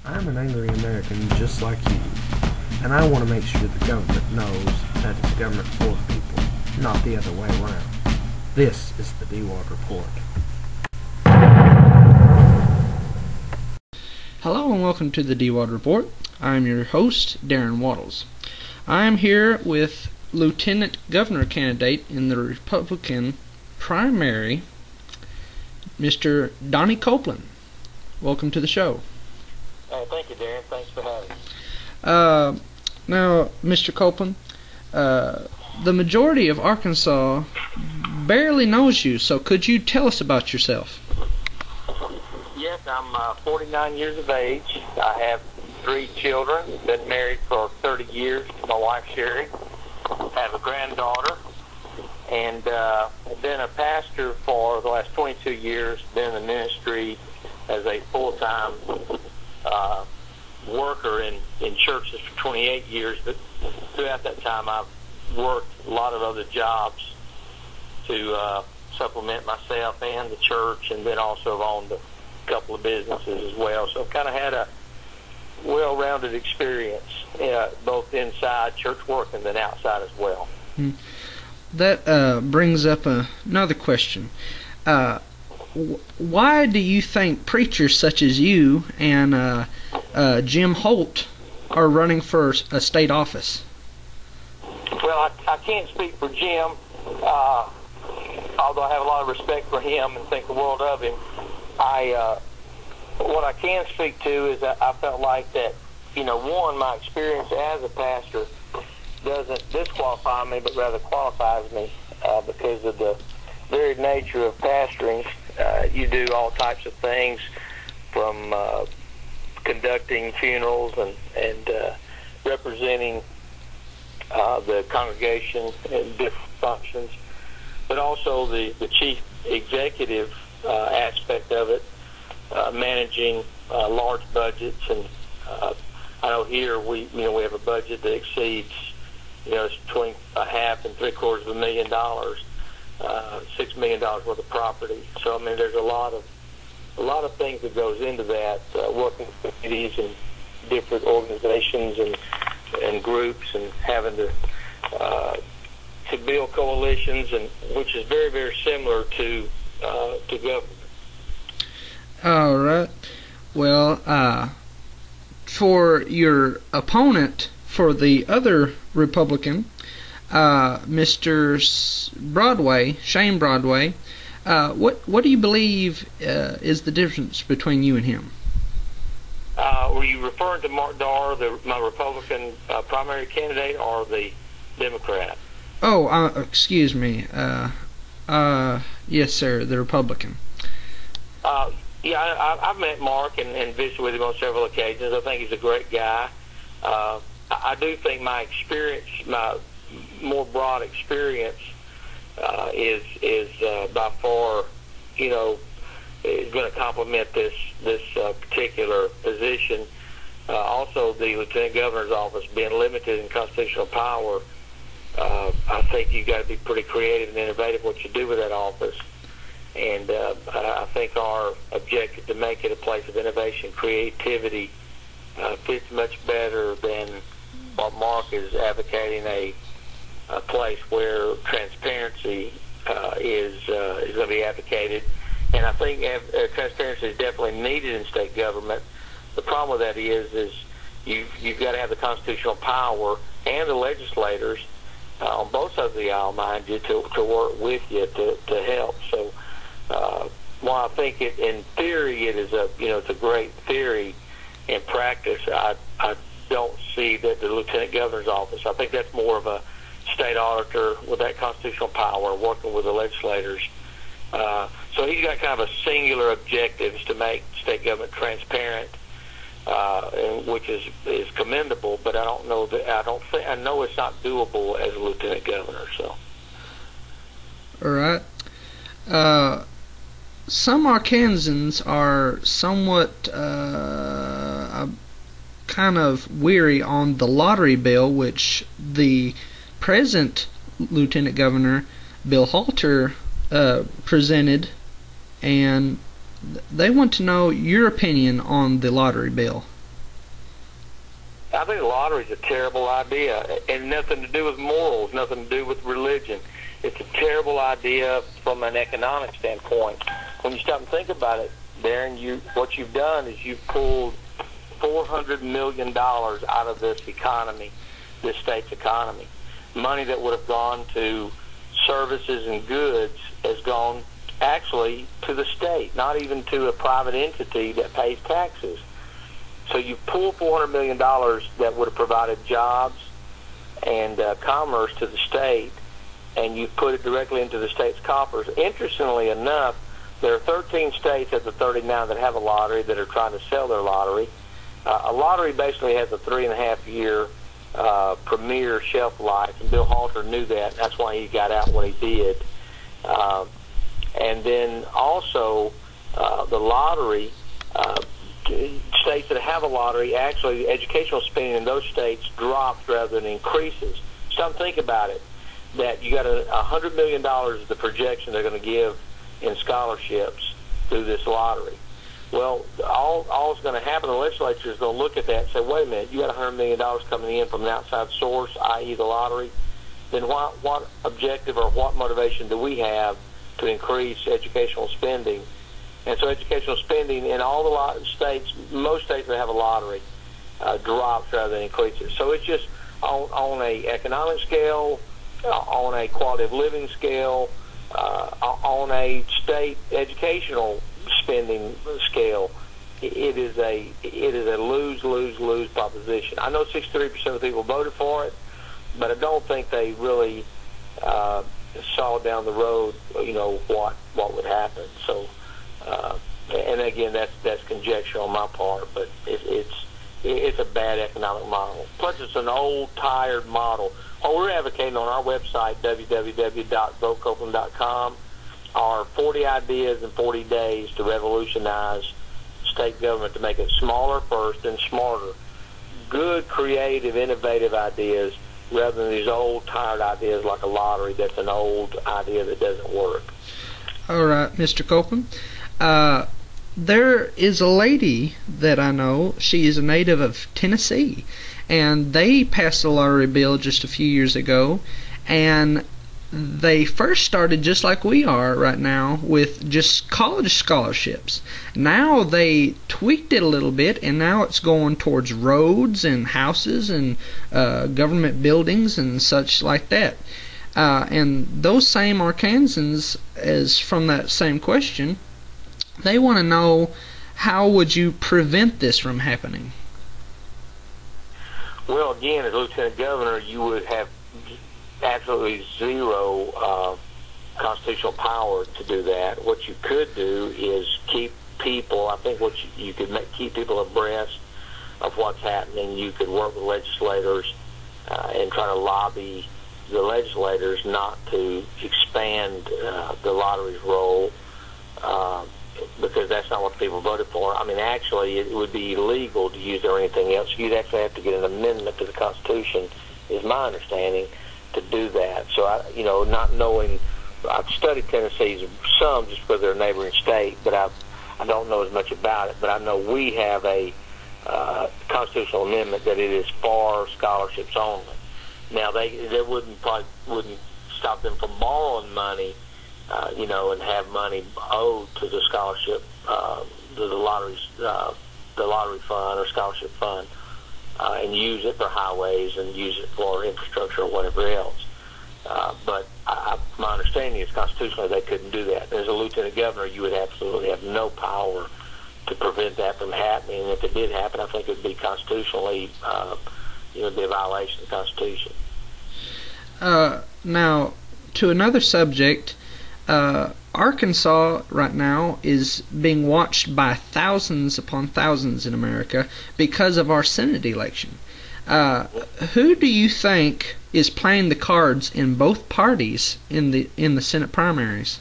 I'm an angry American just like you, and I want to make sure the government knows that it's government for the people, not the other way around. This is the D-Wadde Report. Hello and welcome to the D-Wadde Report. I'm your host, Darren Waddles. I'm here with Lieutenant Governor candidate in the Republican primary, Mr. Donnie Copeland. Welcome to the show. Thank you, Darren. Thanks for having me. Now, Mr. Copeland, the majority of Arkansas barely knows you, so could you tell us about yourself? Yes, I'm 49 years of age. I have 3 children. Been married for 30 years to my wife, Sherry. Have a granddaughter. And been a pastor for the last 22 years. Been in the ministry as a full-time worker in churches for 28 years, but throughout that time I've worked a lot of other jobs to supplement myself and the church, and then also owned a couple of businesses as well. So I've kind of had a well-rounded experience, both inside church work and then outside as well. That brings up another question. Why do you think preachers such as you and Jim Holt are running for a state office? Well, I can't speak for Jim, although I have a lot of respect for him and think the world of him. What I can speak to is that I felt like that, one, my experience as a pastor doesn't disqualify me, but rather qualifies me because of the varied nature of pastoring. You do all types of things, from conducting funerals and representing the congregation in different functions, but also the chief executive aspect of it, managing large budgets. And I know here we have a budget that exceeds it's between $500,000 and $750,000. $6 million worth of property. So I mean, there's a lot of things that goes into that, working with committees and different organizations and groups, and having to build coalitions, and which is very, very similar to government. All right. Well, for your opponent, for the other Republican, Mr. Shane Broadway, what do you believe is the difference between you and him? Were you referring to Mark Darr, my Republican primary candidate, or the Democrat? Oh, excuse me. Yes, sir, the Republican. Yeah, I've met Mark and visited with him on several occasions. I think he's a great guy. I do think my experience, my more broad experience, is by far, is going to complement this particular position. Also, the Lieutenant Governor's office being limited in constitutional power, I think you've got to be pretty creative and innovative what you do with that office. And I think our objective to make it a place of innovation, creativity, fits much better than what Mark is advocating, a place where transparency is going to be advocated. And I think transparency is definitely needed in state government. The problem with that is you've got to have the constitutional power and the legislators on both sides of the aisle, mind you, to work with you to help. So while I think in theory it is it's a great theory, in practice I don't see that the Lieutenant Governor's office. I think that's more of a state auditor with that constitutional power, working with the legislators. So he's got kind of a singular objective, is to make state government transparent, which is commendable. But I know it's not doable as a lieutenant governor. So. All right. Some Arkansans are somewhat kind of weary on the lottery bill, which the present Lieutenant Governor, Bill Halter, presented, and they want to know your opinion on the lottery bill. I think the lottery is a terrible idea, and nothing to do with morals, nothing to do with religion. It's a terrible idea from an economic standpoint. When you stop and think about it, Darren, what you've done is you've pulled $400 million out of this economy, this state's economy. Money that would have gone to services and goods has gone actually to the state, not even to a private entity that pays taxes. So you pull $400 million that would have provided jobs and commerce to the state, and you put it directly into the state's coffers. Interestingly enough, there are 13 states of the 39 that have a lottery that are trying to sell their lottery. A lottery basically has a 3.5-year premier shelf life, and Bill Halter knew that. That's why he got out when he did. And then also the lottery, states that have a lottery, actually educational spending in those states drops rather than increases. Stop and think about it, that you got $100 million is the projection they're going to give in scholarships through this lottery. Well, all is going to happen, the legislature is going to look at that and say, wait a minute, you got $100 million coming in from an outside source, i.e. the lottery, then what objective or what motivation do we have to increase educational spending? And so educational spending in all the states, most states that have a lottery, drops rather than increases. So it's just on a economic scale, on a quality of living scale, on a state educational spending scale, it is a lose proposition. I know 63% of the people voted for it, but I don't think they really saw down the road, what would happen. So, and again, that's conjecture on my part, but it's a bad economic model. Plus, it's an old, tired model. What we're advocating on our website, www.votecopeland.com, are 40 ideas in 40 days to revolutionize state government, to make it smaller first and smarter. Good, creative, innovative ideas rather than these old, tired ideas like a lottery that's an old idea that doesn't work. All right, Mr. Copeland. There is a lady that I know. She is a native of Tennessee, and they passed a lottery bill just a few years ago, and they first started just like we are right now with just college scholarships. Now they tweaked it a little bit, and now it's going towards roads and houses and government buildings and such like that. And those same Arkansans, as from that same question, they want to know, how would you prevent this from happening? Well, again, as Lieutenant Governor, you would have absolutely zero constitutional power to do that. What you could do is keep people, I think you could keep people abreast of what's happening. You could work with legislators and try to lobby the legislators not to expand the lottery's role, because that's not what the people voted for. I mean, actually, it would be illegal to use it or anything else. You'd actually have to get an amendment to the Constitution, is my understanding, to do that. So, not knowing, I've studied Tennessee some just because they're a neighboring state, but I don't know as much about it. But I know we have a constitutional amendment that it is for scholarships only. Now, they wouldn't stop them from borrowing money, and have money owed to the scholarship, the lottery fund or scholarship fund, and use it for highways and use it for infrastructure or whatever else. But my understanding is constitutionally they couldn't do that. As a lieutenant governor, you would absolutely have no power to prevent that from happening. And if it did happen, I think it would be constitutionally, it'd be a violation of the Constitution. Now, to another subject, Arkansas right now is being watched by thousands upon thousands in America because of our Senate election. Who do you think is playing the cards in both parties in the Senate primaries?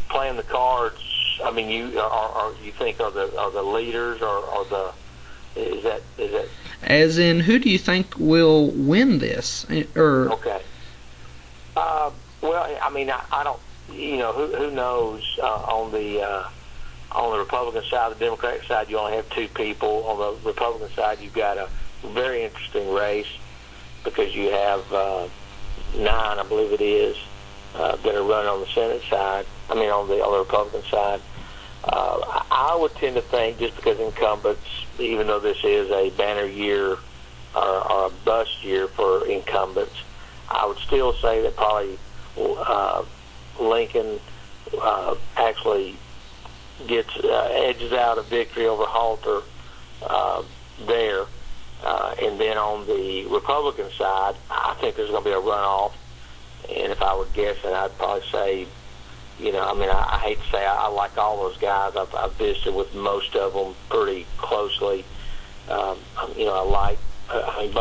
Playing the cards. I mean, you think are the leaders or the is that? As in, who do you think will win this? Okay. Well, I mean, I don't. Who knows? On the Republican side, the Democratic side, you only have two people. On the Republican side, you've got a very interesting race because you have 9, I believe it is, that are running on the Senate side. I mean, on the Republican side. I would tend to think, just because incumbents, even though this is a banner year or a bust year for incumbents, I would still say that probably Lincoln actually gets edges out a victory over Halter there. And then on the Republican side, I think there's going to be a runoff. And if I were guessing, I'd probably say, I hate to say I like all those guys. I've visited with most of them pretty closely. I like, both